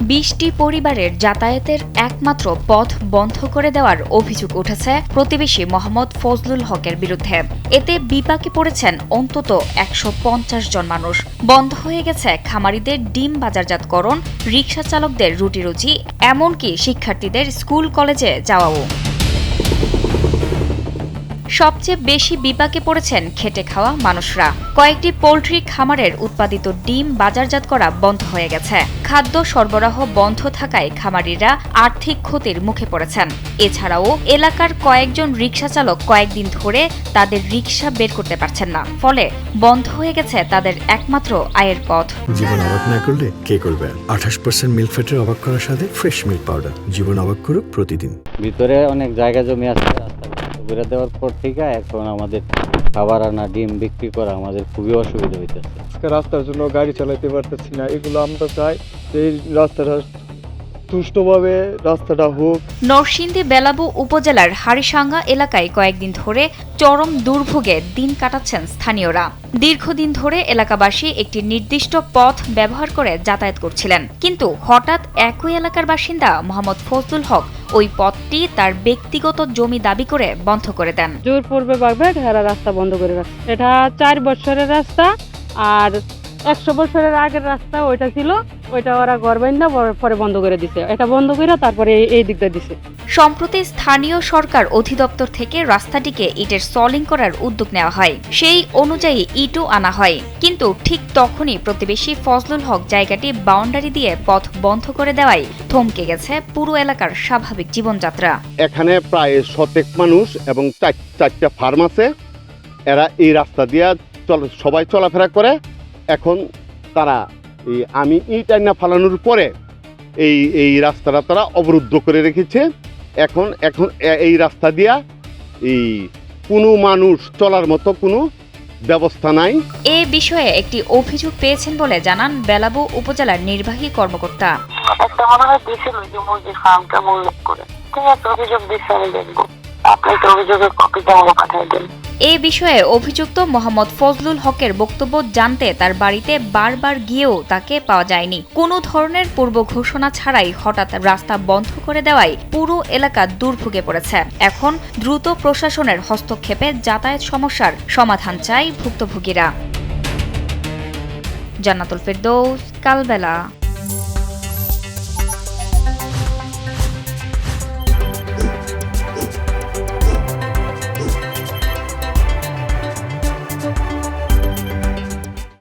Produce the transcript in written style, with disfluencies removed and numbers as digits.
20টি পরিবারের যাতায়াতের একমাত্র পথ বন্ধ করে দেওয়ার অভিযোগ উঠেছে প্রতিবেশী মোহাম্মদ ফজলুল হকের বিরুদ্ধে। এতে বিপাকে পড়েছেন অন্তত 150 জন মানুষ। বন্ধ হয়ে গেছে খামারিদের ডিম বাজারজাতকরণ, রিকশা চালকদের রুটি-রুজি, এমনকি শিক্ষার্থীদের স্কুল কলেজে যাওয়াও। সবচেয়ে বেশি বিপাকে পড়েছেন খেটে খাওয়া মানুষরা। কয়েকটি পোল্ট্রি খামারের উৎপাদিত ডিম বাজারজাত করা বন্ধ হয়ে গেছে। খাদ্য সরবরাহ বন্ধ থাকায় খামারিরা আর্থিক ক্ষতির মুখে পড়েছেন। এছাড়াও এলাকার কয়েকজন রিকশা চালক কয়েকদিন ধরে তাদের রিকশা বের করতে পারছেন না, ফলে বন্ধ হয়ে গেছে তাদের একমাত্র আয়ের পথ। জীবন অবাক না করলে কে করবে? 28% মিল্ক ফ্যাটের অবাক করার সাথে ফ্রেশ মিল্ক পাউডার। জীবন অবাক করুক প্রতিদিন। ভিতরে অনেক জায়গা জমি আছে, করে দেওয়ার পর থেকে এখন আমাদের খাবার আনা, ডিম বিক্রি করা আমাদের খুবই অসুবিধা হইতেছে। রাস্তার জন্য গাড়ি চালাতে পারতেছি না, এগুলো আমরা চাই এই রাস্তাটা সুষ্ঠুভাবে রাস্তাটা হোক। নরসিংদী বেলাবু উপজেলার হারিসাঙ্গা এলাকায় কয়েকদিন ধরে চরম দুর্ভোগে দিন কাটাচ্ছেন স্থানীয়রা। দীর্ঘদিন ধরে এলাকাবাসী একটি নির্দিষ্ট পথ ব্যবহার করে যাতায়াত করছিলেন, কিন্তু হঠাৎ একই এলাকার বাসিন্দা মোহাম্মদ ফজলুল হক ওই পথটি তার ব্যক্তিগত জমি দাবি করে বন্ধ করে দেন। জোরপূর্বকভাবে রাস্তা বন্ধ করে রাখছে। এটা 4 বছরের রাস্তা, আর 100 বছরের আগের রাস্তা ওইটা ছিল, ওইটা ওরা ঘর বাইন্দা পরে বন্ধ করে দিছে। এটা বন্ধ করে তারপরে এই দিকটা দিছে। সম্প্রতি স্থানীয় সরকার অধিদপ্তর থেকে রাস্তাটিকে ইটের সলিং করার উদ্যোগ নেওয়া হয়। সেই অনুযায়ী ইটও আনা হয়, কিন্তু ঠিক তখনই প্রতিবেশী ফজলুল হক জায়গাটি বাউন্ডারি দিয়ে পথ বন্ধ করে দেওয়ায় থমকে গেছে পুরো এলাকার স্বাভাবিক জীবনযাত্রা। এখানে প্রায় 100 মানুষ এবং 4টা ফার্ম আছে। এরা এই রাস্তা দিয়ে সবাই চলাফেরা করে। এখন তারা আমি ইট আইনা ফালানোর পরে এই রাস্তাটা তারা অবরুদ্ধ করে রেখেছে। এখন এই রাস্তা দিয়া কোনো মানুষ চলার মতো কোনো ব্যবস্থা নাই। এ বিষয়ে একটি অভিযোগ পেয়েছেন বলে জানান বেলাবু উপজেলার নির্বাহী কর্মকর্তা। একটা মনে হয় দিয়েছিল যে মুরগির ফার্মটা উল্লেখ করে, ঠিক আছে, অভিযোগ দিচ্ছে, আমি দেখবো। আপনি তো অভিযোগের কপিটা আমাকে পাঠিয়ে দেন। এ বিষয়ে অভিযুক্ত মোহাম্মদ ফজলুল হকের বক্তব্য জানতে তার বাড়িতে বারবার গিয়েও তাকে পাওয়া যায়নি। কোনো ধরনের পূর্ব ঘোষণা ছাড়াই হঠাৎ রাস্তা বন্ধ করে দেওয়ায় পুরো এলাকা দুর্ভোগে পড়েছে। এখন দ্রুত প্রশাসনের হস্তক্ষেপে যাতায়াত সমস্যার সমাধান চাই ভুক্তভোগীরা। জান্নাতুল ফেরদৌস, কালবেলা।